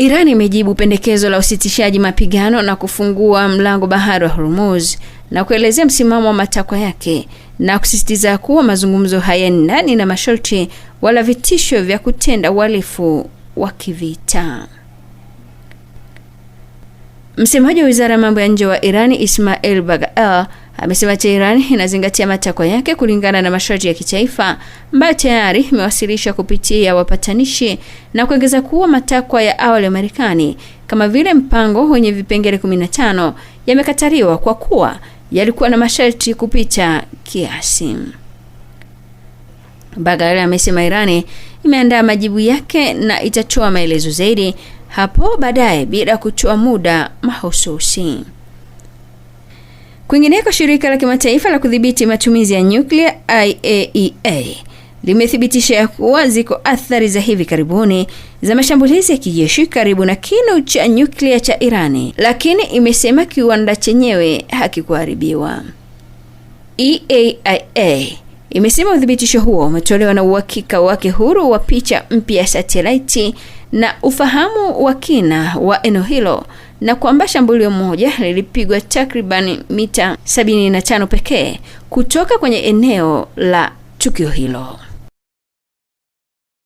Iran imejibu pendekezo la usitishaji mapigano na kufungua mlango bahari wa Hormuz na kuelezea msimamo wa matakwa yake na kusisitiza kuwa mazungumzo hayaendani na masharti wala vitisho vya kutenda uhalifu wa kivita. Msemaji wa Wizara ya Mambo ya Nje wa Iran, Ismail Baghai, amesema Tehran inazingatia matakwa yake kulingana na masharti ya kitaifa ambayo tayari imewasilisha kupitia wapatanishi, na kuongeza kuwa matakwa ya awali ya Marekani kama vile mpango wenye vipengele 15 yamekataliwa kwa kuwa yalikuwa na masharti kupita kiasi. Baghai amesema Iran imeandaa majibu yake na itatoa maelezo zaidi hapo baadaye bila kutoa muda mahususi. Kwingineko, shirika la kimataifa la kudhibiti matumizi ya nyuklia IAEA limethibitisha kuwa ziko athari za hivi karibuni za mashambulizi ya kijeshi karibu na kinu cha nyuklia cha Irani, lakini imesema kiwanda chenyewe hakikuharibiwa. IAEA imesema udhibitisho huo umetolewa na uhakika wake huru wa picha mpya ya satelaiti na ufahamu wa kina wa eneo hilo, na kwamba shambulio moja lilipigwa takriban mita 75 pekee kutoka kwenye eneo la tukio hilo.